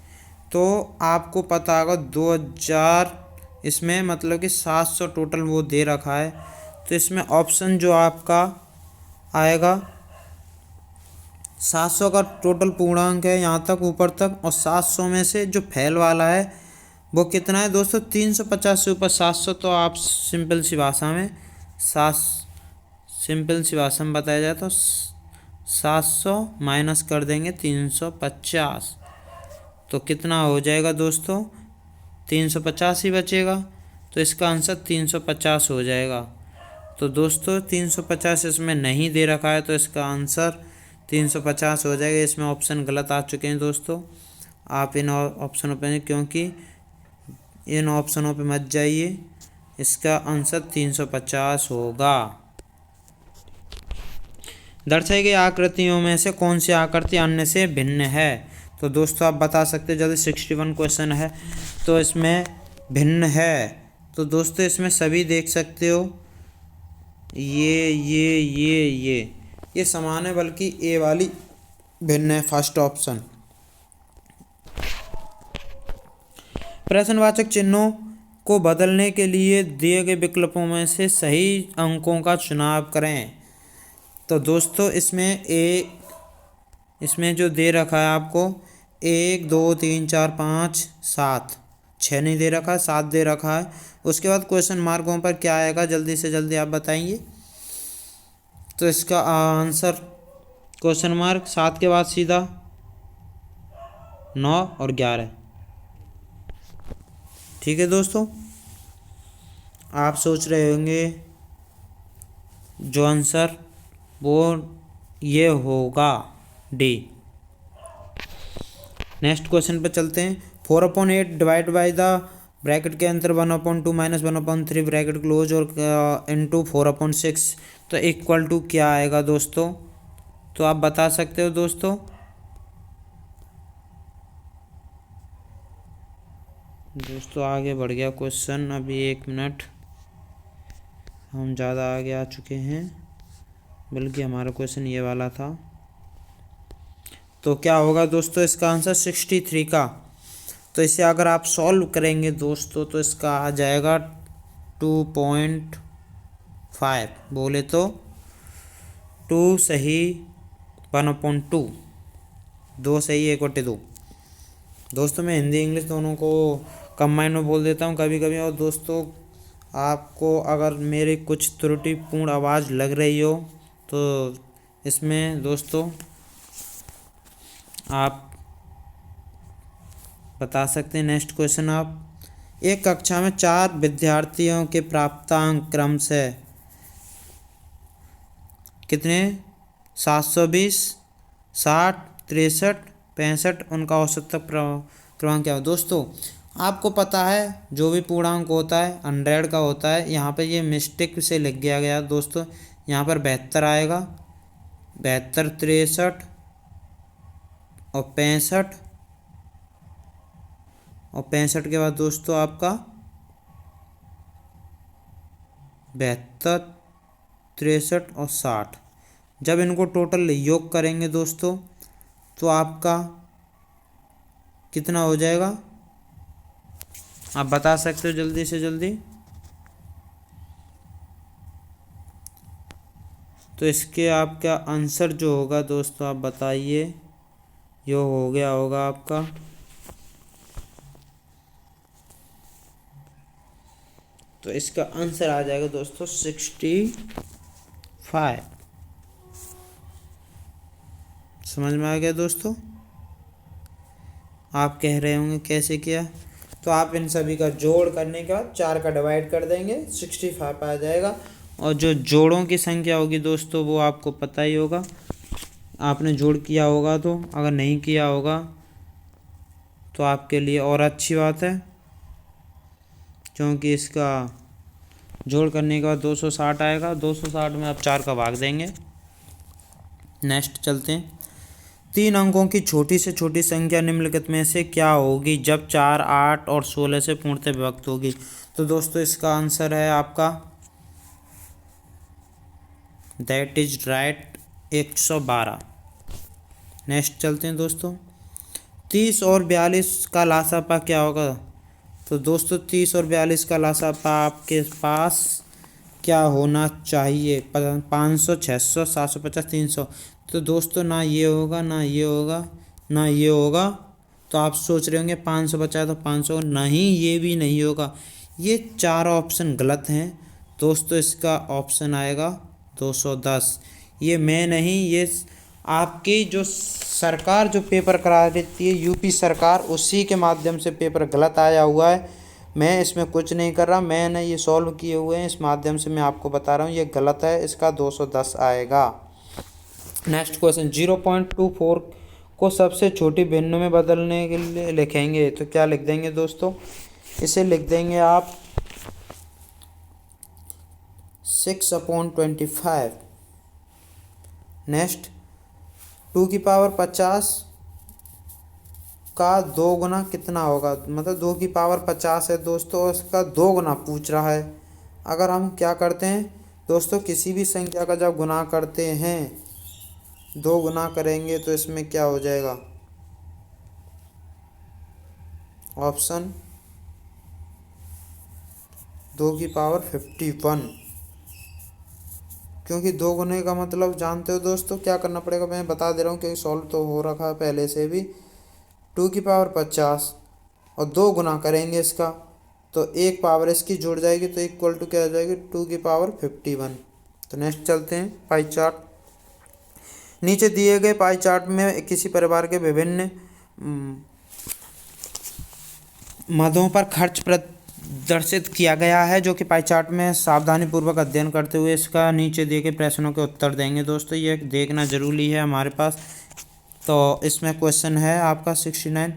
तो आपको पता होगा 2000 इसमें मतलब कि 700 टोटल वो दे रखा है। तो इसमें ऑप्शन जो आपका आएगा 700 का टोटल पूर्णांक है यहाँ तक ऊपर तक, और 700 में से जो फेल वाला है वो कितना है दोस्तों, 350 से ऊपर 700। तो आप सिंपल सी भाषा में बताया जाए तो 700 माइनस कर देंगे 350, तो कितना हो जाएगा दोस्तों, 350 ही बचेगा। तो इसका आंसर 350 हो जाएगा। तो दोस्तों 350 इसमें नहीं दे रखा है, तो इसका आंसर 350 हो जाएगा। इसमें ऑप्शन गलत आ चुके हैं दोस्तों। आप इन ऑप्शनों पर, क्योंकि इन ऑप्शनों पे मत जाइए, इसका आंसर 350 होगा। दर्शाई गई आकृतियों में से कौन सी आकृति अन्य से भिन्न है। तो दोस्तों आप बता सकते हो, जल्दी 61 क्वेश्चन है तो इसमें भिन्न है। तो दोस्तों इसमें सभी देख सकते हो, ये समान है, बल्कि ए वाली भिन्न है, फर्स्ट ऑप्शन। प्रश्नवाचक चिन्हों को बदलने के लिए दिए गए विकल्पों में से सही अंकों का चुनाव करें। तो दोस्तों इसमें जो दे रखा है आपको 1 2 3 4 5 7, 6 नहीं दे रखा है, 7 दे रखा है। उसके बाद क्वेश्चन मार्कों पर क्या आएगा, जल्दी से जल्दी आप बताएंगे। तो इसका आंसर क्वेश्चन मार्क 7 के बाद सीधा 9 और 11। ठीक है दोस्तों, आप सोच रहे होंगे जो आंसर वो ये होगा डी। नेक्स्ट क्वेश्चन पर चलते हैं। 4/8 डिवाइड बाई द ब्रैकेट के अंदर 1/2 माइनस 1/3 ब्रैकेट क्लोज और इंटू 4/6, तो इक्वल टू क्या आएगा दोस्तों। तो आप बता सकते हो दोस्तों। आगे बढ़ गया क्वेश्चन, अभी 1 मिनट, हम ज़्यादा आगे आ चुके हैं, बल्कि हमारा क्वेश्चन ये वाला था। तो क्या होगा दोस्तों इसका आंसर 63 का तो इसे अगर आप सॉल्व करेंगे दोस्तों तो इसका आ जाएगा 2.5। बोले तो 2 सही 1/2, 2 सही 1/2। दोस्तों मैं हिंदी इंग्लिश दोनों को कंबाइन में बोल देता हूँ कभी कभी। और दोस्तों आपको अगर मेरी कुछ त्रुटिपूर्ण आवाज़ लग रही हो तो इसमें दोस्तों आप बता सकते हैं। नेक्स्ट क्वेश्चन आप, एक कक्षा में 4 विद्यार्थियों के प्राप्तांक क्रमशः कितने 720, 60, 63, 65, उनका औसत क्रमांक क्या हो। दोस्तों आपको पता है जो भी पूर्णांक होता है 100 का होता है। यहाँ पे ये मिस्टेक से लिख गया दोस्तों, यहाँ पर 72 आएगा, 72, 63 और 65, और 65 के बाद दोस्तों आपका 72, 63 और 60। जब इनको टोटल योग करेंगे दोस्तों तो आपका कितना हो जाएगा, आप बता सकते हो जल्दी से जल्दी। तो इसके आपका आंसर जो होगा दोस्तों आप बताइए, यो हो गया होगा आपका तो इसका आंसर आ जाएगा दोस्तों 65। समझ में आ गया दोस्तों। आप कह रहे होंगे कैसे किया, तो आप इन सभी का जोड़ करने के बाद 4 का डिवाइड कर देंगे, 65 आ जाएगा। और जो जोड़ों की संख्या होगी दोस्तों वो आपको पता ही होगा, आपने जोड़ किया होगा। तो अगर नहीं किया होगा तो आपके लिए और अच्छी बात है, क्योंकि इसका जोड़ करने के बाद 260 आएगा। 260 में आप 4 का भाग देंगे। नेक्स्ट चलते हैं, 3 अंकों की छोटी से छोटी संख्या निम्नलिखित में से क्या होगी जब 4, 8 और 16 से पूर्णतः विभक्त होगी। तो दोस्तों इसका आंसर है आपका दैट इज राइट 112। नेक्स्ट चलते हैं दोस्तों, 30 और 42 का लासापा क्या होगा। तो दोस्तों 30 और 42 का लासापा आपके पास क्या होना चाहिए, 500, 600, 750, 300। तो दोस्तों ना ये होगा, ना ये होगा, ना ये होगा। तो आप सोच रहे होंगे 500 बचा है तो 500, नहीं ये भी नहीं होगा। ये 4 ऑप्शन गलत हैं दोस्तों। इसका ऑप्शन आएगा 210। ये मैं नहीं, ये आपकी जो सरकार जो पेपर करा देती है यूपी सरकार, उसी के माध्यम से पेपर गलत आया हुआ है। मैं इसमें कुछ नहीं कर रहा, मैंने ये सॉल्व किए हुए हैं, इस माध्यम से मैं आपको बता रहा हूँ ये गलत है। इसका 210 आएगा। नेक्स्ट क्वेश्चन, 0.24 को सबसे छोटी भिन्न में बदलने के लिए लिखेंगे तो क्या लिख देंगे दोस्तों, इसे लिख देंगे आप 6/25। नेक्स्ट, 2 की पावर 50 का 2 गुना कितना होगा। मतलब 2 की पावर 50 है दोस्तों, उसका 2 गुना पूछ रहा है। अगर हम क्या करते हैं दोस्तों, किसी भी संख्या का जब गुना करते हैं 2 गुना करेंगे तो इसमें क्या हो जाएगा, ऑप्शन 2 की पावर 51। क्योंकि 2 गुने का मतलब जानते हो दोस्तों क्या करना पड़ेगा, मैं बता दे रहा हूँ क्योंकि सॉल्व तो हो रखा है पहले से भी। 2 की पावर 50 और 2 गुना करेंगे इसका तो एक पावर इसकी जुड़ जाएगी तो इक्वल टू क्या आ जाएगी, 2 की पावर 51। तो नेक्स्ट चलते हैं पाई चार्ट। नीचे दिए गए पाई चार्ट में किसी परिवार के विभिन्न मदों पर खर्च प्रदर्शित किया गया है, जो कि पाई चार्ट में सावधानी पूर्वक अध्ययन करते हुए इसका नीचे दिए गए प्रश्नों के उत्तर देंगे। दोस्तों ये देखना जरूरी है हमारे पास। तो इसमें क्वेश्चन है आपका 69,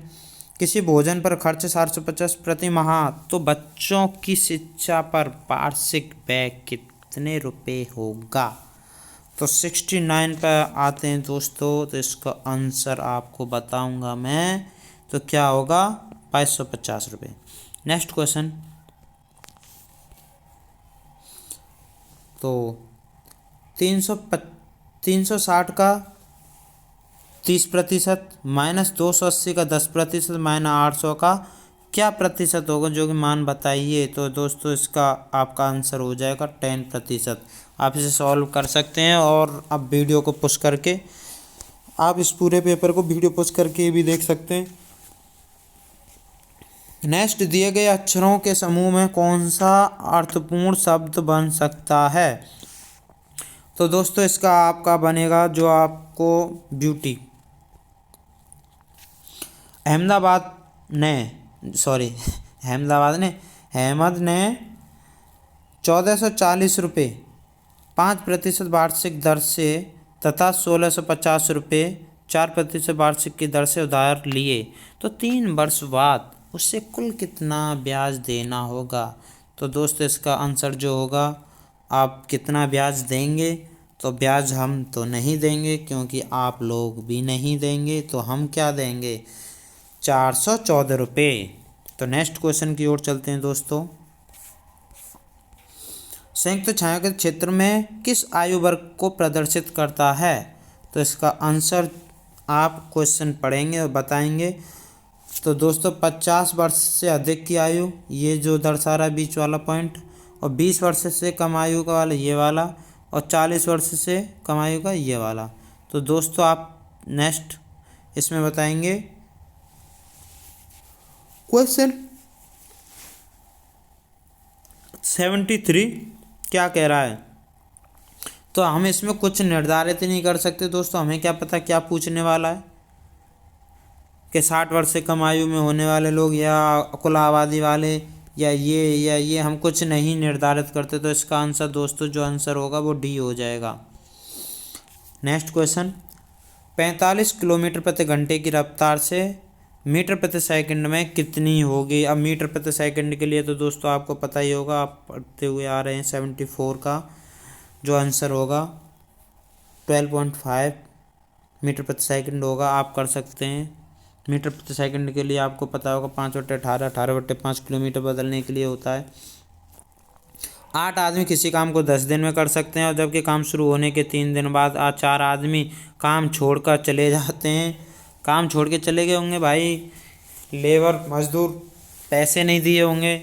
किसी भोजन पर खर्च 750 प्रति माह, तो बच्चों की शिक्षा पर वार्षिक व्यय कितने रुपए होगा। तो 69 पर आते हैं दोस्तों, तो इसका आंसर आपको बताऊंगा मैं, तो क्या होगा 550 रुपये। नेक्स्ट क्वेश्चन, तो 360 का 30%, -280 का 10%, -800 का क्या प्रतिशत होगा, जो कि मान बताइए। तो दोस्तों इसका आपका आंसर हो जाएगा 10%। आप इसे सॉल्व कर सकते हैं और अब वीडियो को पुश करके आप इस पूरे पेपर को वीडियो पुश करके भी देख सकते हैं। नेक्स्ट, दिए गए अक्षरों के समूह में कौन सा अर्थपूर्ण शब्द बन सकता है। तो दोस्तों इसका आपका बनेगा जो आपको ब्यूटी। अहमदाबाद ने अहमद ने 1440 रुपये 5% वार्षिक दर से तथा 1650 रुपये 4% वार्षिक की दर से उधार लिए, तो 3 वर्ष बाद उससे कुल कितना ब्याज देना होगा। तो दोस्तों इसका आंसर जो होगा, आप कितना ब्याज देंगे, तो ब्याज हम तो नहीं देंगे क्योंकि आप लोग भी नहीं देंगे, तो हम क्या देंगे, 414 रुपये। तो नेक्स्ट क्वेश्चन की ओर चलते हैं दोस्तों। संयुक्त छायांकित क्षेत्र में किस आयु वर्ग को प्रदर्शित करता है। तो इसका आंसर आप क्वेश्चन पढ़ेंगे और बताएंगे। तो दोस्तों 50 वर्ष से अधिक की आयु, ये जो दर्शा रहा है बीच वाला पॉइंट, और 20 वर्ष से कम आयु का वाला ये वाला, और 40 वर्ष से कम आयु का ये वाला। तो दोस्तों आप नेक्स्ट इसमें बताएंगे। क्वेश्चन 73 क्या कह रहा है। तो हम इसमें कुछ निर्धारित नहीं कर सकते दोस्तों, हमें क्या पता क्या पूछने वाला है, कि 60 वर्ष से कम आयु में होने वाले लोग या कुल आबादी वाले या ये हम कुछ नहीं निर्धारित करते। तो इसका आंसर दोस्तों जो आंसर होगा वो डी हो जाएगा। नेक्स्ट क्वेश्चन, 45 किलोमीटर प्रति घंटे की रफ्तार से मीटर प्रति सेकंड में कितनी होगी। अब मीटर प्रति सेकंड के लिए तो दोस्तों आपको पता ही होगा, आप पढ़ते हुए आ रहे हैं, 74 का जो आंसर होगा 12.5 मीटर प्रति सेकंड होगा। आप कर सकते हैं। मीटर प्रति सेकंड के लिए आपको पता होगा 5/18 18/5 किलोमीटर बदलने के लिए होता है। 8 आदमी किसी काम को 10 दिन में कर सकते हैं, और जबकि काम शुरू होने के 3 दिन बाद 4 आदमी काम छोड़कर चले जाते हैं। काम छोड़ के चले गए होंगे भाई, लेबर मजदूर पैसे नहीं दिए होंगे,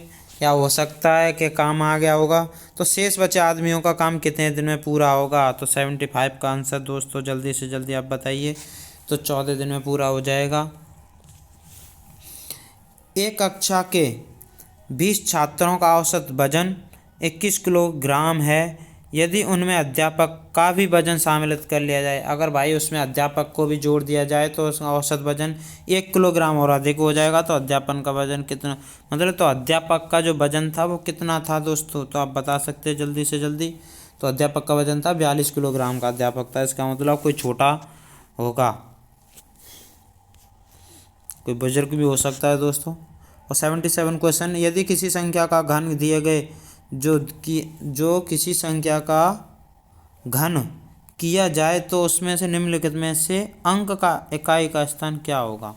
या हो सकता है कि काम आ गया होगा। तो शेष बचे आदमियों का काम कितने दिन में पूरा होगा। तो 75 का आंसर दोस्तों जल्दी से जल्दी आप बताइए। तो 14 दिन में पूरा हो जाएगा। एक कक्षा के 20 छात्रों का औसत वजन 21 किलोग्राम है। यदि उनमें अध्यापक का भी वजन सम्मिलित कर लिया जाए, अगर भाई उसमें अध्यापक को भी जोड़ दिया जाए तो उसका औसत वजन 1 किलोग्राम और अधिक हो जाएगा। तो अध्यापन का वजन कितना, मतलब तो अध्यापक का जो वजन था वो कितना था दोस्तों, तो आप बता सकते हैं जल्दी से जल्दी। तो अध्यापक का वजन था 42 किलोग्राम का अध्यापक था। इसका मतलब कोई छोटा होगा, कोई बुजुर्ग भी हो सकता है दोस्तों। और 77 क्वेश्चन, यदि किसी संख्या का घन दिए गए जो किसी संख्या का घन किया जाए तो उसमें से निम्नलिखित में से अंक का इकाई का स्थान क्या होगा।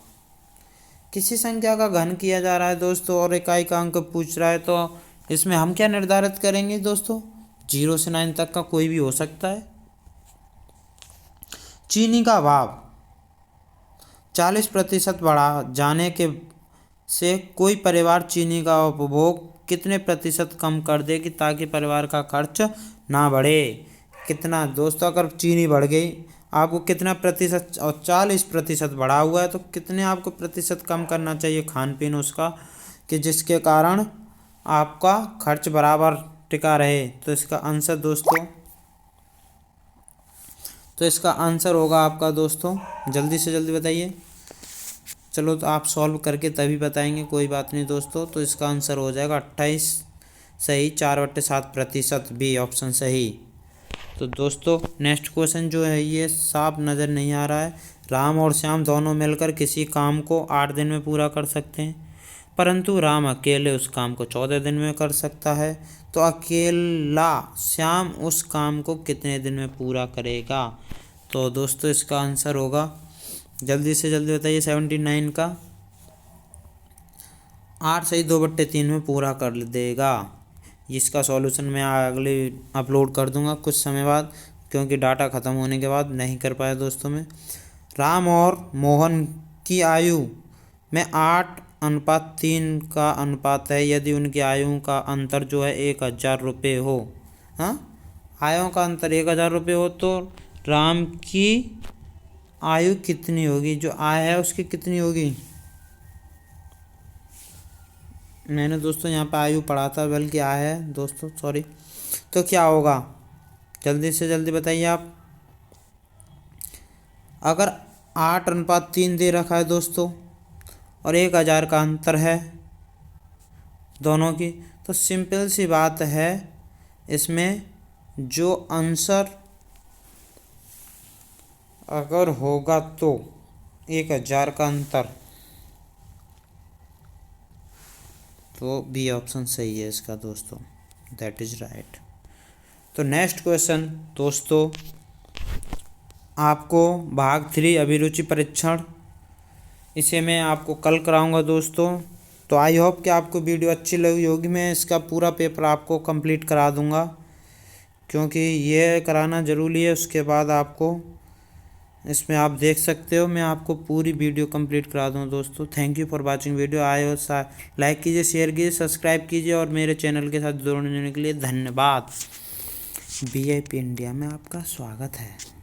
किसी संख्या का घन किया जा रहा है दोस्तों और इकाई का अंक पूछ रहा है, तो इसमें हम क्या निर्धारित करेंगे दोस्तों, 0 से 9 तक का कोई भी हो सकता है। चीनी का भाव 40% बढ़ा जाने के से कोई परिवार चीनी का उपभोग कितने प्रतिशत कम कर दे कि ताकि परिवार का खर्च ना बढ़े। कितना दोस्तों, अगर चीनी बढ़ गई आपको कितना प्रतिशत, और 40% बढ़ा हुआ है, तो कितने आपको प्रतिशत कम करना चाहिए खान पीन उसका, कि जिसके कारण आपका खर्च बराबर टिका रहे। तो इसका आंसर दोस्तों, तो इसका आंसर होगा आपका दोस्तों, जल्दी से जल्दी बताइए। चलो तो आप सॉल्व करके तभी बताएंगे, कोई बात नहीं दोस्तों। तो इसका आंसर हो जाएगा 28 सही, 4/7% बी ऑप्शन सही। तो दोस्तों नेक्स्ट क्वेश्चन जो है ये साफ नज़र नहीं आ रहा है। राम और श्याम दोनों मिलकर किसी काम को 8 दिन में पूरा कर सकते हैं, परंतु राम अकेले उस काम को 14 दिन में कर सकता है। तो अकेला श्याम उस काम को कितने दिन में पूरा करेगा। तो दोस्तों इसका आंसर होगा, जल्दी से जल्दी बताइए, 79 का 8 सही 2/3 में पूरा कर देगा। इसका सॉल्यूशन मैं अगले अपलोड कर दूंगा कुछ समय बाद, क्योंकि डाटा ख़त्म होने के बाद नहीं कर पाया दोस्तों मैं। राम और मोहन की आयु में 8:3 का अनुपात है यदि उनकी आयु का अंतर जो है 1,000 रुपये हो। हाँ, आयु का अंतर 1,000 रुपये हो तो राम की आयु कितनी होगी, जो आय है उसकी कितनी होगी। मैंने दोस्तों यहाँ पे आयु पढ़ा था, बल्कि आय है दोस्तों, सॉरी। तो क्या होगा, जल्दी से जल्दी बताइए आप। अगर 8:3 दे रखा है दोस्तों और 1,000 का अंतर है दोनों की, तो सिंपल सी बात है, इसमें जो आंसर अगर होगा तो 1,000 का अंतर, तो बी ऑप्शन सही है इसका दोस्तों, दैट इज राइट। तो नेक्स्ट क्वेश्चन दोस्तों, आपको भाग 3 अभिरुचि परीक्षण, इसे मैं आपको कल कराऊंगा दोस्तों। तो आई होप कि आपको वीडियो अच्छी लगी होगी। मैं इसका पूरा पेपर आपको कंप्लीट करा दूंगा, क्योंकि ये कराना ज़रूरी है। उसके बाद आपको इसमें आप देख सकते हो, मैं आपको पूरी वीडियो कंप्लीट करा दूँ दोस्तों। Thank you for watching video. आए हो लाइक कीजिए, शेयर कीजिए, सब्सक्राइब कीजिए और मेरे चैनल के साथ जुड़ने के लिए धन्यवाद। VIP इंडिया में आपका स्वागत है।